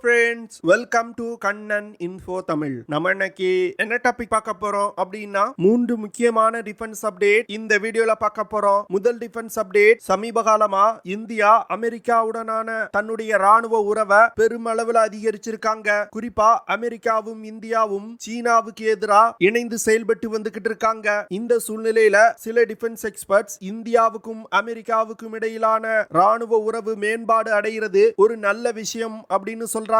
Friends, welcome to Kannan info Tamil. நம்ம இன்னைக்கு என்ன டாபிக் பார்க்க போறோம் அப்படின்னா, 3 முக்கியமான டிஃபென்ஸ் அப்டேட் இந்த வீடியோல பார்க்க போறோம். முதல் டிஃபென்ஸ் அப்டேட், சமீப காலமா இந்தியா அமெரிக்காவுடனான தன்னுடைய ராணுவ உறவை பெருமளவுல அதிகரிச்சிருக்காங்க. குறிப்பா அமெரிக்காவும் இந்தியாவும் சீனாவுக்கு எதிராக இணைந்து செயல்பட்டு வந்துகிட்டு இருக்காங்க. இந்த சூழ்நிலையில சில டிஃபென்ஸ் எக்ஸ்பர்ட்ஸ் இந்தியாவுக்கும் அமெரிக்காவுக்கும் இடையிலான ராணுவ உறவு மேம்பாடு அடைகிறது ஒரு நல்ல விஷயம் அப்படின்னு சொல்றாங்க.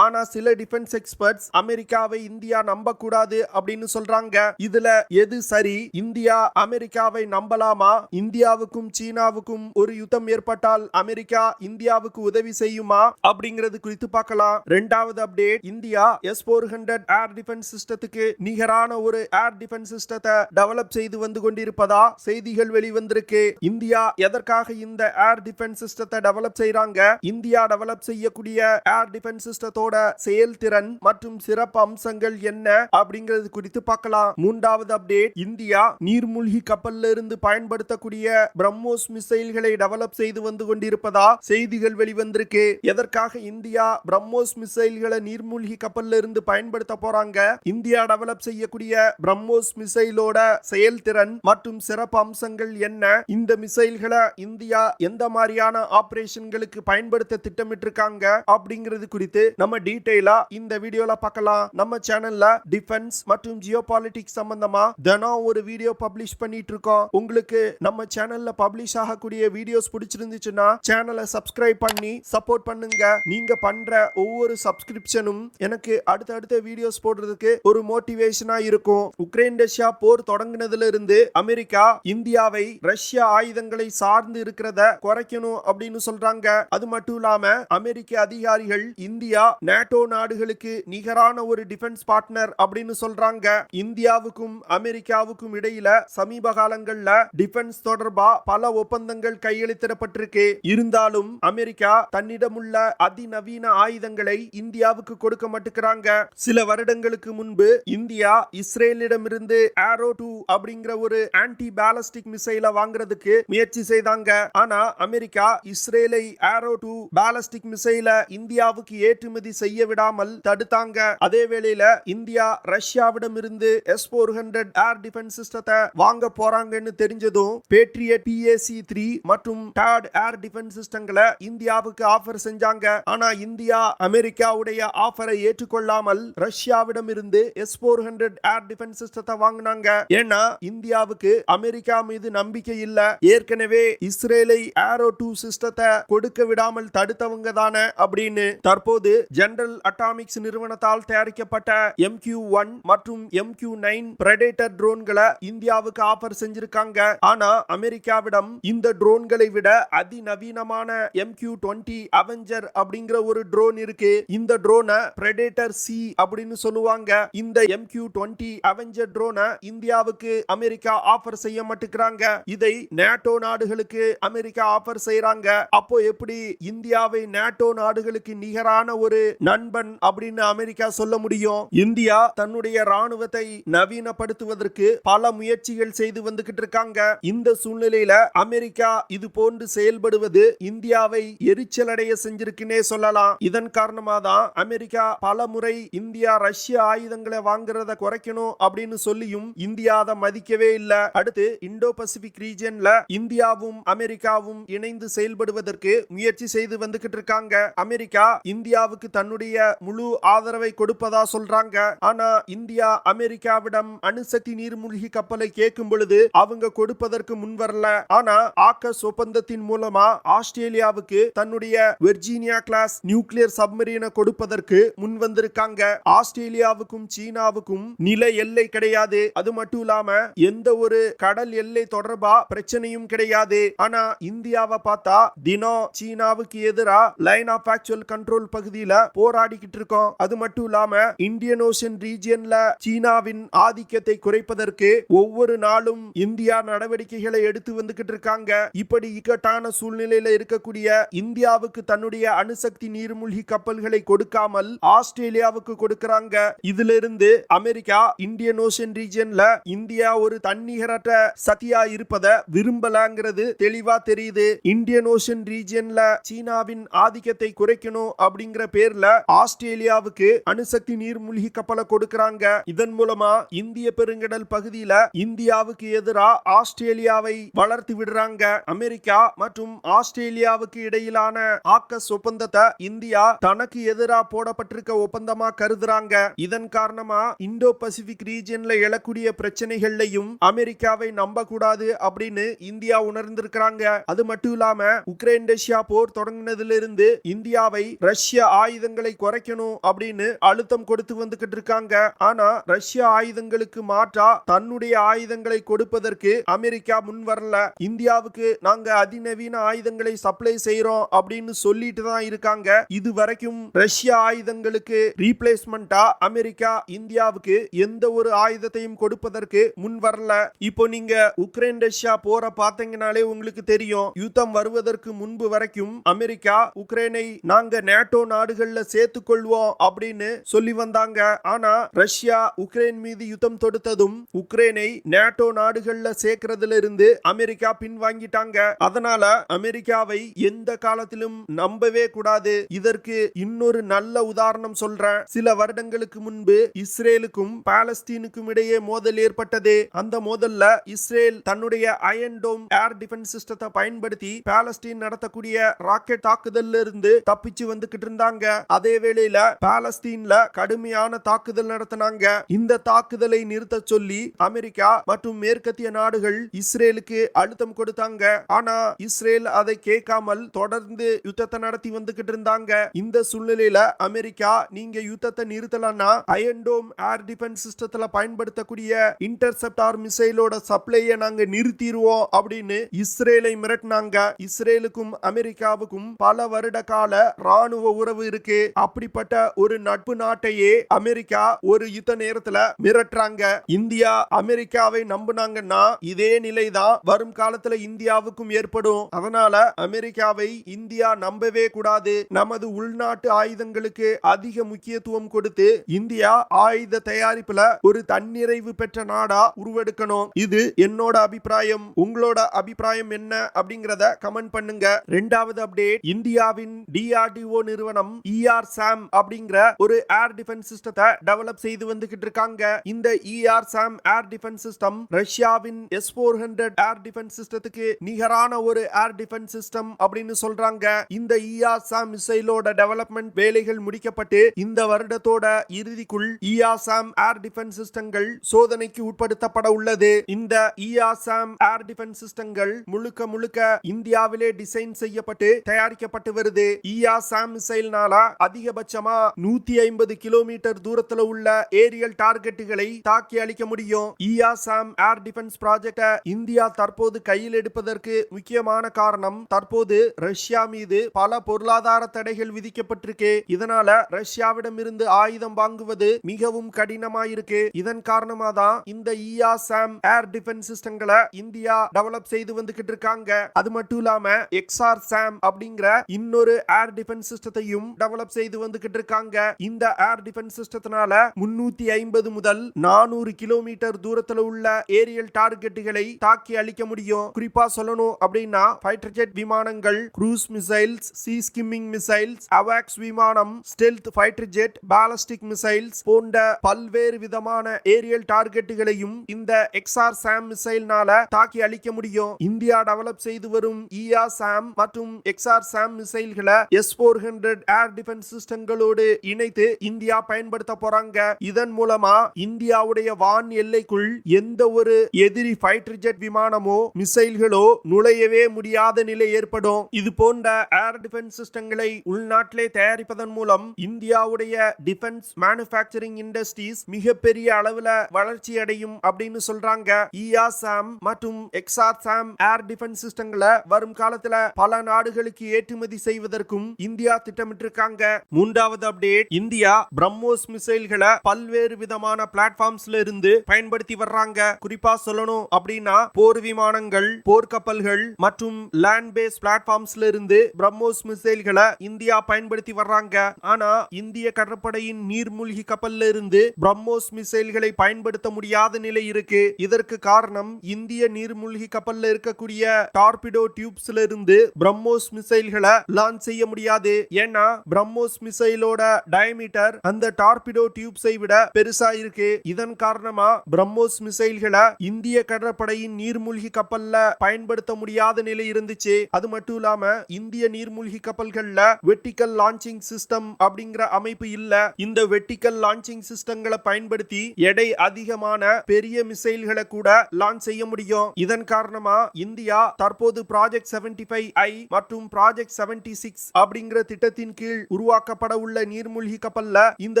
ஆனா சில டிஃபென்ஸ் எக்ஸ்பர்ட்ஸ் அமெரிக்காவை இந்தியா நம்ப கூடாது அப்படின்னு சொல்றாங்க. இதுல எது சரி? இந்தியா அமெரிக்காவை நம்பலாமா? இந்தியாவுக்கும் சீனாவுக்கும் ஒரு யுத்தம் ஏற்பட்டால் அமெரிக்கா இந்தியாவுக்கு உதவி செய்யுமா அப்படிங்கிறது குறித்து பார்க்கலாம். இரண்டாவது update, India S-400 air defence சிஸ்டத்துக்கு நிகரான ஒரு ஏர் டிஃபென்ஸ் சிஸ்டத்தை டெவலப் செய்து வந்து கொண்டிருப்பதா செய்திகள் வெளிவந்திருக்கு. இந்தியா எதற்காக இந்த ஏர் டிஃபென்ஸ் சிஸ்டத்தை டெவலப் செய்றாங்க? இந்தியா டெவலப் செய்யக்கூடிய ஏர் டிஃபென்ஸ் சிஸ்டத்தோட செயல்திறன் மற்றும் சிறப்பு அம்சங்கள் என்ன அப்படிங்கிறது குறித்து பார்க்கலாம். மூன்றாவது அப்டேட், இந்தியா நீர்மூழ்கி கப்பல்ல இருந்து பயன்படுத்தக்கூடிய பிரம்மோஸ் மிசைல்களை டெவலப் செய்து வந்து கொண்டிருப்பதா செய்திகள் வெளிவந்திருக்கு. எதற்காக இந்தியா பிரம்மோஸ் மிசைல்களை நீர்மூழ்கி கப்பல்ல இருந்து பயன்படுத்த போறாங்க? இந்தியா டெவலப் செய்யக்கூடிய பிரம்மோஸ் மிசைலோட செயல்திறன் மற்றும் சிறப்பு அம்சங்கள் என்ன? இந்த மிசைல்களை இந்தியா எந்த மாதிரியான ஆபரேஷன்களுக்கு பயன்படுத்த திட்டமிட்டிருக்காங்க அப்படிங்கிறது குறித்து நம்ம டீடைலா இந்த வீடியோல பார்க்கலாம். நம்ம சேனல்ல டிஃபென்ஸ் மற்றும் ஜியோபாலிட்டிக்ஸ் சம்பந்தமா தினம் ஒரு வீடியோ பப்ளிஷ் பண்ணிட்டு இருக்கோம். உங்களுக்கு நம்ம சேனல்ல பப்ளிஷ் ஆகக்கூடிய வீடியோஸ் பிடிச்சிருந்துச்சுன்னா சேனலை சப்ஸ்கிரைப் பண்ணி சப்போர்ட் பண்ணுங்க. நீங்க பண்ற ஒவ்வொரு சப்ஸ்கிரிப்ஷனும் எனக்கு அடுத்தடுத்த வீடியோஸ் போடுறதுக்கு ஒரு மோட்டிவேஷனா இருக்கும். உக்ரைன் ரஷ்யா போர் தொடங்கினதுல இருந்து அமெரிக்கா இந்தியாவை ரஷ்யா ஆயுதங்களை சார்ந்து இருக்கிறத குறைக்கணும் அப்படின்னு சொல்றாங்க. அது மட்டும் இல்லாம அமெரிக்க அதிகாரிகள் இந்தியா நேட்டோ நாடுகளுக்கு நிகரான ஒரு டிஃபென்ஸ் பார்ட்னர் அப்படின்னு சொல்றாங்க. இந்தியாவுக்கும் அமெரிக்காவுக்கும் இடையில சமீப காலங்கள்ல டிஃபென்ஸ் தொடர்பா பல ஒப்பந்தங்கள் கையெழுத்திடப்பட்டிருக்கு. இருந்தாலும் அமெரிக்கா தன்னிடமுள்ள அதிநவீன ஆயுதங்களை இந்தியாவுக்கு கொடுக்க மாட்டேங்கிறாங்க. சில வருடங்களுக்கு முன்பு இந்தியா இஸ்ரேலிடமிருந்து ஏரோ 2 அப்படிங்கிற ஒரு ஆன்டி பாலிஸ்டிக் மிசைலை வாங்குறதுக்கு முயற்சி செய்தாங்க. ஆனா அமெரிக்கா இஸ்ரேலை ஏரோ 2 பாலிஸ்டிக் மிசைல இந்தியாவுக்கு ஏற்றுமதி செய்ய விடாமல் தடுத்தாங்க. அதே வேளையில இந்தியா ரஷ்யாவிடம் இருந்து S-400 ஏர் டிஃபென்ஸ் சிஸ்டத்தை வாங்க போறாங்கன்னு தெரிஞ்சதும் பேட்ரியட் PAC-3 மற்றும் THAAD ஏர் டிஃபென்ஸ் சிஸ்டங்களை இந்தியாவுக்கு ஆஃபர் செஞ்சாங்க. ஆனா இந்தியா அமெரிக்காவுடைய ஆஃபரை ஏற்றுக்கொள்ளாமல் ரஷ்யாவிடம் இருந்து S-400 ஏர் டிஃபென்ஸ் சிஸ்டத்தை வாங்கினாங்க. ஏன்னா இந்தியாவுக்கு அமெரிக்கா மீது நம்பிக்கை இல்ல. ஏற்கனவே இஸ்ரேலை ஏரோ 2 சிஸ்டத்தை கொடுக்க விடாமல் தடுத்தவங்க தானே அப்படின்னு தற்போது ஜெனரல் அட்டாமிக்ஸ் நிறுவனத்தால் தயாரிக்கப்பட்ட MQ-1 மற்றும் MQ-9 பிரெடேட்டர் ட்ரோன்களை இந்தியாவுக்கு ஆஃபர் செஞ்சிருக்காங்க. ஆனா அமெரிக்காவிடம் இந்த ட்ரோன்களை விட அதிநவீனமான MQ-20 அவெஞ்சர் அப்படிங்கிற ஒரு ட்ரோன் இருக்கு. இந்த ட்ரோனை பிரெடேட்டர் C அப்படின்னு சொல்லுவாங்க. இந்த MQ-20 அவெஞ்சர் ட்ரோனை இந்தியாவுக்கு அமெரிக்கா ஆஃபர் செய்ய மாட்டேங்கிறாங்க. இதை நேட்டோ நாடுகளுக்கு அமெரிக்கா ஆஃபர் செய்யறாங்க. அப்போ எப்படி இந்தியாவை நேட்டோ நாடுகளுக்கு நிகரான ஒரு நண்பன் அப்படின்னு அமெரிக்கா சொல்ல முடியும்? இந்தியா தன்னுடைய ராணுவத்தை நவீனப்படுத்துவதற்கு பல முயற்சிகள் செய்து வந்துகிட்டு இருக்காங்க. இந்த சூழ்நிலையில அமெரிக்கா இது போன்று செயல்படுவது இந்தியாவை எரிச்சலடைய செஞ்சிருக்குன்னே சொல்லலாம். இதன் காரணமா தான் அமெரிக்கா பல முறை இந்தியா ரஷ்ய ஆயுதங்களை வாங்குறத குறைக்கணும் அப்படின்னு சொல்லியும் இந்தியா அதை மதிக்கவே இல்ல. அடுத்து இந்தோ பசிபிக் ரீஜன்ல இந்தியாவும் அமெரிக்காவும் இணைந்து செயல்படுவதற்கு முயற்சி செய்து வந்துகிட்டு இருக்காங்க. அமெரிக்கா இந்தியாவுக்கு தன்னுடைய முழு ஆதரவை கொடுப்பதா சொல்றாங்க. ஆனா இந்தியா அமெரிக்காவிடம் அணுசக்தி நீர்மூழ்கி கப்பலை கேட்கும் பொழுது அவங்க கொடுப்பதற்கு முன்வரல. ஆனா ஆக்கஸ் ஒப்பந்தத்தின் மூலமா ஆஸ்திரேலியாவுக்கு தன்னுடைய வெர்ஜீனியா கிளாஸ் நியூக்ளியர் சப்மரீனை கொடுப்பதற்கு முன் வந்திருக்காங்க. ஆஸ்திரேலியாவுக்கும் சீனாவுக்கும் நில எல்லை கிடையாது. அது மட்டும் இல்லாம எந்த ஒரு கடல் எல்லை தொடர்பா பிரச்சனையும் கிடையாது. ஆனா இந்தியாவை பார்த்தா தினம் சீனாவுக்கு எதிராக லைன் ஆஃப் ஆக்சுவல் கண்ட்ரோல் பகுதியில போராடிக்கிட்டு இருக்கோம். அது மட்டும் இல்லாம இந்தியன் ஓஷன் ரீஜியன்ல சீனாவின் ஆதிக்கத்தை குறைப்பதற்கு ஒவ்வொரு நாளும் இந்தியா நடவடிக்கைகளை எடுத்து வந்துகிட்டு இருக்காங்க. இப்படி இக்கட்டான சூழ்நிலையில இருக்கக்கூடிய இந்தியாவுக்கு தன்னுடைய அணுசக்தி நீர்மூழ்கி கப்பல்களை கொடுக்காமல் ஆஸ்திரேலியாவுக்கு கொடுக்கறாங்க. இதுல இருந்து அமெரிக்கா இந்தியன் ஓஷன் ரீஜியன்ல இந்தியா ஒரு தன்னிகரற்ற சக்தியா இருப்பத விரும்பலங்கிறது தெளிவா தெரியுது. இந்தியன் ஓஷன் ரீஜியன்ல சீனாவின் ஆதிக்கத்தை குறைக்கணும் அப்படிங்கிற அப்படிங்கிற பேர்ல ஆஸ்திரேலியாவுக்கு அணுசக்தி நீர்மூழ்கி கப்பலை கொடுக்கறாங்க. இதன் மூலமா இந்திய பெருங்கடல் பகுதியில இந்தியாவுக்கு எதிராக ஆஸ்திரேலியாவை வளர்த்து விடுறாங்க. அமெரிக்கா மற்றும் ஆஸ்திரேலியாவுக்கு இடையிலான ஆக்கஸ் ஒப்பந்தத்தை இந்தியா தனக்கு எதிராக போடப்பட்டிருக்க ஒப்பந்தமா கருதுறாங்க. இதன் காரணமா இந்தோ பசிபிக் ரீஜியன்ல எழக்கூடிய பிரச்சனைகள்லையும் அமெரிக்காவை நம்ப கூடாது அப்படின்னு இந்தியா உணர்ந்திருக்கிறாங்க. அது மட்டும் இல்லாம உக்ரைன் ரஷ்யா போர் தொடங்கினதிலிருந்து இந்தியாவை ரஷ்ய ஆயுதங்களை குறைக்கணும் அப்படின்னு அழுத்தம் கொடுத்து வந்துகிட்டு இருக்காங்க. ஆனா ரஷ்ய ஆயுதங்களுக்கு மாற்றா தன்னுடைய ஆயுதங்களை கொடுப்பதற்கு அமெரிக்கா முன் வரல. இந்தியாவுக்கு நாங்க அதிநவீன ஆயுதங்களை சப்ளை செய்யறோம் அப்படின்னு சொல்லிட்டு தான் இருக்காங்க. இது வரைக்கும் ரஷ்ய ஆயுதங்களுக்கு ரீப்ளேஸ்மெண்டா அமெரிக்கா இந்தியாவுக்கு எந்த ஒரு ஆயுதத்தையும் கொடுப்பதற்கு முன் வரல. இப்போ நீங்க உக்ரைன் ரஷ்யா போற பாத்தீங்கனாலே உங்களுக்கு தெரியும். யுத்தம் வருவதற்கு முன்பு வரைக்கும் அமெரிக்கா உக்ரைனை நாங்க நேட்டோ நாடுகள்ல சேர்த்துக் கொள்வோம் அப்படின்னு சொல்லி வந்தாங்க. ஆனா ரஷ்யா உக்ரைன் மீது யுத்தம் தொடுத்ததும் உக்ரைனை நேட்டோ நாடுகள்ல சேர்க்கிறதுல இருந்து அமெரிக்கா பின்வாங்கிட்டாங்க. அதனால அமெரிக்காவை எந்த காலத்திலும் நம்பவே கூடாது. இதற்கு இன்னொரு நல்ல உதாரணம் சொல்றேன். சில வருடங்களுக்கு முன்பு இஸ்ரேலுக்கும் பாலஸ்தீனுக்கும் இடையே மோதல் ஏற்பட்டது. அந்த மோதல்ல இஸ்ரேல் தன்னுடைய அயன் டோம் ஏர் டிஃபென்ஸ் சிஸ்டத்தை பயன்படுத்தி பாலஸ்தீன் நடத்தக்கூடிய ராக்கெட் தாக்குதல்ல இருந்து தப்பிச்சு வந்துகிட்டு இருந்தாங்க. அதே வேளையில பாலஸ்தீன்ல கடுமையான தாக்குதல் நடத்தினாங்க. இந்த தாக்குதலை நிறுத்த சொல்லி அமெரிக்கா மற்றும் மேற்கத்திய நாடுகள் இஸ்ரேலுக்கு அழுத்தம் கொடுத்தாங்க. ஆனா இஸ்ரேல் அதை கேட்காமல் தொடர்ந்து யுத்தத்தை நடத்தி வந்துகிட்டு இருந்தாங்க. இந்த சூழ்நிலையில அமெரிக்கா நீங்க யுத்தத்தை நிறுத்தலன்னா அயன் டோம் ஏர் டிஃபென்ஸ் சிஸ்டத்துல பயன்படுத்தக்கூடிய இன்டர்செப்டார் மிசைலோட சப்ளையை நாங்க நிறுத்திடுவோம் அப்படின்னு இஸ்ரேலை மிரட்டினாங்க. இஸ்ரேலுக்கும் அமெரிக்காவுக்கும் பல வருட கால ராணுவ உறவு இருக்கு. அப்படிப்பட்ட ஒரு நட்பு நாட்டையே அமெரிக்கா ஒரு யுத்த நேரத்துல மிரட்டுறாங்க. இந்தியா அமெரிக்காவை நம்பினாங்கன்னா இதே நிலைதான் வரும் காலத்துல இந்தியாவுக்கும் ஏற்படும். அதனால அமெரிக்காவை இந்தியா நம்பவே கூடாது. நமது உள்நாட்டு ஆயுதங்களுக்கு அதிக முக்கியத்துவம் கொடுத்து இந்தியா ஆயுத தயாரிப்புல ஒரு தன்னிறைவு பெற்ற நாடா உருவெடுக்கணும். இது என்னோட அபிப்பிராயம். உங்களோட அபிப்பிராயம் என்ன அப்படிங்கறத கமெண்ட் பண்ணுங்க. இரண்டாவது அப்டேட், இந்தியாவின் DRDO நிறுவனம் ER-SAM அப்படிங்கிற ஒரு ஏர் டிஃபென்ஸ் சிஸ்டத்தை டெவலப் செய்து வந்துகிட்டு இருக்காங்க. இந்த ER-SAM ஏர் டிஃபென்ஸ் சிஸ்டம் ரஷ்யாவின் S-400 ஏர் டிஃபென்ஸ் சிஸ்டத்துக்கு நிகரான ஒரு ஏர் டிஃபென்ஸ் சிஸ்டம் அப்படின்னு சொல்றாங்க. இந்த ER-SAM மிசைலோட டெவலப்மெண்ட் வேலைகள் முடிக்கப்பட்டு இந்த வருடத்தோட இறுதிக்குள் ER-SAM ஏர் டிஃபென்ஸ் சிஸ்டங்கள் சோதனைக்கு உட்படுத்தப்பட உள்ளது. இந்த ER-SAM ஏர் டிஃபென்ஸ் சிஸ்டங்கள் முழுக்க முழுக்க இந்தியாவிலே டிசைன் செய்யப்பட்டு தயாரிக்கப்பட்டு வருது. ER-SAM மிசைல்னால அதிகபட்சமா 150 கிலோமீட்டர் தூரத்துல உள்ள ஏரியல் டார்கெட்டுகளை தாக்கி அளிக்க முடியும். ER-SAM ஏர் டிஃபென்ஸ் ப்ராஜெக்ட இந்தியா தற்போது கையில் எடுப்பதற்கு முக்கியமான காரணம் தற்போது ரஷ்யா மீது பல பொருளாதார தடைகள் விதிக்கப்பட்டிருக்கு. இதனால ரஷ்யாவிடம் இருந்து ஆயுதம் வாங்குவது மிகவும் கடினமாயிருக்கு. இதன் காரணமா தான் இந்த ER-SAM ஏர் டிஃபென்ஸ் சிஸ்டங்களை இந்தியா டெவலப் செய்து வந்துகிட்டு இருக்காங்க. அது மட்டும் இல்லாம XR-SAM அப்படிங்கிற இன்னொரு ஏர் டிஃபென்ஸ் சிஸ்டத்தையும் டெவலப் செய்து வந்துகிட்டு இருக்காங்க. இந்த ஏர் டிஃபென்ஸ் சிஸ்டத்தினால 350 முதல் 400 கிலோமீட்டர் தூரத்துல உள்ள ஏரியல் டார்கெட்டுகளை தாக்கி அளிக்க முடியும். குறிப்பா சொல்லணும் அப்படின்னா ஃபைட்டர் ஜெட் விமானங்கள், cruise missiles, sea skimming missiles, அவாக்ஸ் விமானம், stealth fighter jet, ballistic missiles போன்ற பல்வேறு விதமான ஏரியல் டார்கெட்டுகளையும் இந்த XR-SAM மிசைல்னால தாக்கி அளிக்க முடியும். இந்தியா டெவலப் செய்து வரும் ER-SAM மற்றும் XR-SAM மிசைல்களை S-400 ஏர் டிஃபென்ஸ் சிஸ்டங்களோடு இணைத்து இந்தியா பயன்படுத்த போறாங்க. இதன் மூலமா இந்தியாவுடைய வான் எல்லைக்குள் எந்த ஒரு எதிரி ஃபைட்டர் ஜெட் விமானமோ மிசைல்களோ நுழையவே முடியாத நிலை ஏற்படும். இது போன்ற ஏர் டிஃபென்ஸ் சிஸ்டங்களை உள்நாட்டிலே தயாரிப்பதன் மூலம் இந்தியாவுடைய டிஃபென்ஸ் மேனுஃபேக்சரிங் இண்டஸ்ட்ரீஸ் மிகப்பெரிய அளவுல வளர்ச்சி அடையும் அப்படின்னு சொல்றாங்க. ER-SAM மற்றும் XR-SAM ஏர் டிஃபென்ஸ் சிஸ்டங்களை வரும் காலத்துல பல நாடுகளுக்கு ஏற்றுமதி செய்வதற்கும் இந்தியா திட்டமிட்டிருக்காங்க. மூன்றாவது அப்டேட், இந்தியா பிரம்மோஸ் மிசைல்களை பல்வேறு விதமான பிளாட்ஃபார்ம்ஸ்ல இருந்து பயன்படுத்தி வர்றாங்க. குறிப்பா சொல்லணும் அப்படின்னா போர் விமானங்கள், போர்க்கப்பல்கள் மற்றும் லேண்ட் பேஸ் பிளாட்ஃபார்ம்ஸ்ல இருந்து பிரம்மோஸ் மிசைல்களை இந்தியா பயன்படுத்தி வர்றாங்க. ஆனா இந்திய கடற்படையின் நீர்மூழ்கி கப்பல்ல இருந்து பிரம்மோஸ் மிசைல்களை பயன்படுத்த முடியாத நிலை இருக்கு. இதற்கு காரணம் இந்திய நீர்மூழ்கி கப்பல்ல இருக்கக்கூடிய டார்பிடோ டியூப்ஸ்ல இருந்து பிரம்மோஸ் மிசைல்களை லான்ச் செய்ய முடியாது. ஏன்னா ஏன்னா பிரம்மோஸ் மிசைலோட டயமீட்டர் அந்த டார்பிடோ டியூப்ஸை விட பெருசா இருக்கு. இதன் காரணமா பிரம்மோஸ் மிசைல்களை இந்திய கடற்படையின் நீர்மூழ்கி கப்பல்ல பயன்படுத்த முடியாத நிலை இருந்துச்சு. அது மட்டும் இல்லாம இந்திய நீர்மூழ்கி கப்பல்கள்ல வெர்டிகல் லான்ச்சிங் சிஸ்டம் அப்படிங்கிற அமைப்பு இல்ல. இந்த வெர்டிகல் லான்ச்சிங் சிஸ்டங்களை பயன்படுத்தி எடை அதிகமான பெரிய மிசைல்களை கூட லான்ச் செய்ய முடியும். இதன் காரணமா இந்தியா தற்போது ப்ராஜெக்ட் 75I மற்றும் ப்ராஜெக்ட் 76 அப்படிங்கிற திட்டத்தின் கீழ் உருவாக்கப்பட உள்ள நீர்மூழ்கி கப்பல்ல இந்த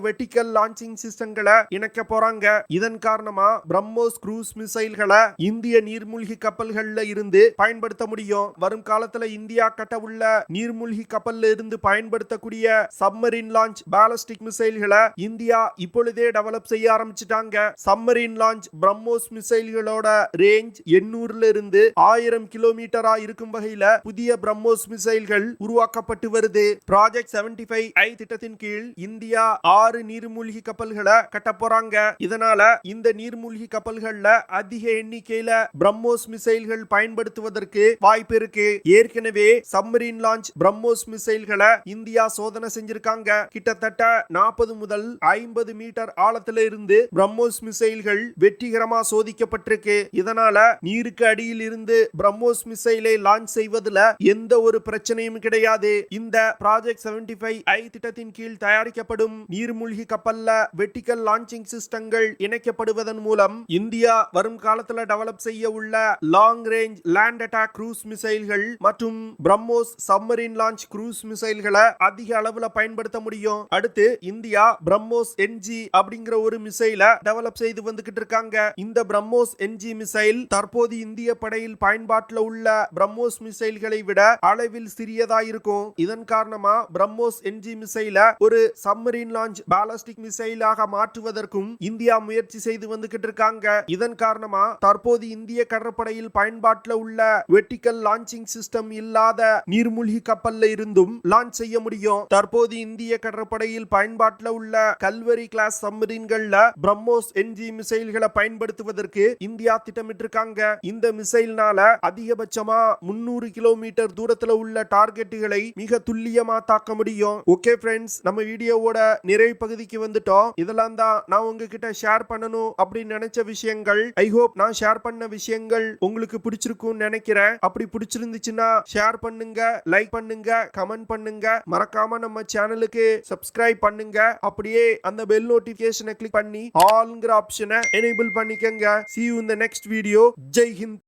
வெர்டிகல் லான்ச்சிங் சிஸ்டங்களை இணைக்க போறாங்க. இதன் காரணமா பிரம்மோஸ் க்ரூஸ் மிசைல்களை இந்திய நீர்மூழ்கி கப்பல்கள்ல இருந்து பயன்படுத்த முடியும். வரும் காலத்துல இந்தியா கட்ட உள்ள நீர்மூழ்கி கப்பல்ல இருந்து பயன்படுத்தக்கூடிய சப்மரீன் லான்ச் பாலிஸ்டிக் மிசைல்களை இந்தியா இப்பொழுதே டெவலப் செய்ய ஆரம்பிச்சிட்டாங்க. சப்மரீன் லான்ச் பிரம்மோஸ் மிசைல்களோட ரேஞ்ச் 800 இருந்து 1000 கிலோமீட்டரா இருக்கும் வகையில புதிய பிரம்மோஸ் மிசைல்கள் உருவாக்கப்பட்டு வருது. ப்ராஜெக்ட் 75I திட்டத்தின் கீழ் இந்தியா 6 நீர்மூழ்கி கப்பல்களை கட்ட போறாங்க. இதனால இந்த நீர்மூழ்கி கப்பல்கள்ல அதிக எண்ணிக்கையில பிரம்மோஸ் மிசைல்கள் பயன்படுத்துவதற்கு வாய்ப்பு இருக்கு. ஏற்கனவே சப்மரீன் லான்ச் பிரம்மோஸ் மிசைல்களை இந்தியா சோதனை செஞ்சிருக்காங்க. கிட்டத்தட்ட 40 முதல் 50 மீட்டர் ஆழத்துல இருந்து பிரம்மோஸ் மிசைல்கள் வெற்றிகரமா சோதிக்கப்பட்டிருக்கு. இதனால நீருக்கு அடியில் இருந்து பிரம்மோஸ் மிசைலை லான்ச் செய்வதில் எந்த ஒரு பிரச்சனையும் கிடையாது. இந்த ப்ராஜெக்ட் 75I திட்டத்தின் கீழ் தயாரிக்கப்படும் நீர்மூழ்கி கப்பல்ல வெர்டிகல் லான்ச்சிங் சிஸ்டங்கள் இணைக்கப்படுவதன் மூலம் இந்தியா வரும் காலத்துல டெவலப் செய்ய உள்ள long range land attack cruise மிசைல்கள் மற்றும் பிரம்மோஸ் சப்மரீன் லான்ச் க்ரூஸ் மிசைல்களை அதிக அளவுல பயன்படுத்த முடியும். அடுத்து இந்தியா பிரம்மோஸ் NG அப்படிங்கிற ஒரு மிசைலை டெவலப் செய்து வந்துகிட்டு இருக்காங்க. இந்த பிரம்மோஸ் NG மிசைல் தற்போது இந்திய படையில் பயன்பாட்டில் உள்ள பிரம்மோஸ் மிசைல்களை விட அளவில் சிறியதா இருக்கும். இதன் காரணமா பிரம்மோஸ் NG மிசைல ஒரு சப்மரீன் லான்ச் பாலிஸ்டிக் மிசைலாக மாற்றுவதற்கும் இந்தியா முயற்சி செய்து வந்துகிட்டு இருக்காங்க. இதன் காரணமா தற்போது இந்திய கடற்படையில் பயன்பாட்டில் உள்ள வெர்டிகல் லான்ச்சிங் சிஸ்டம் இல்லாத நீர்மூழ்கி கப்பல்ல இருந்தும் லான்ச் செய்ய முடியும். தற்போது இந்திய கடற்படையில் பயன்பாட்டில் உள்ள கல்வரி கிளாஸ் சப்மரீன்கள்ல பிரம்மோஸ் NG மிசைல்களை பயன்படுத்துவதற்கு இந்தியா திட்டமிட்டிருக்காங்க. இந்த மிசைல்னால அதிகபட்சமா 300 கிலோமீட்டர் தூரத்துல உள்ள டார்கெட்டுகளை மிக துல்லியமா தாக்க முடியும். ஓகே ஃப்ரெண்ட்ஸ், நம்ம வீடியோவோட நிறைவு பகுதிக்கு வந்துட்டோம். இதெல்லாம் தான் நான் உங்ககிட்ட ஷேர் பண்ணணும் அப்படின்னு நினைச்ச விஷயங்கள். ஐ ஹோப் நான் ஷேர் பண்ண விஷயங்கள் உங்களுக்கு பிடிச்சிருக்கும் நினைக்கிறேன். அப்படி பிடிச்சிருந்துச்சுன்னா ஷேர் பண்ணுங்க, லைக் பண்ணுங்க, கமெண்ட் பண்ணுங்க. மறக்காம நம்ம சேனலுக்கு சப்ஸ்கிரைப் பண்ணுங்க. அப்படியே அந்த பெல் நோட்டிபிகேஷனை கிளிக் பண்ணி ஆல்ங்கிற ஆப்ஷனை எனேபிள் பண்ணிக்கங்க. See you in the next video. Jai Hind.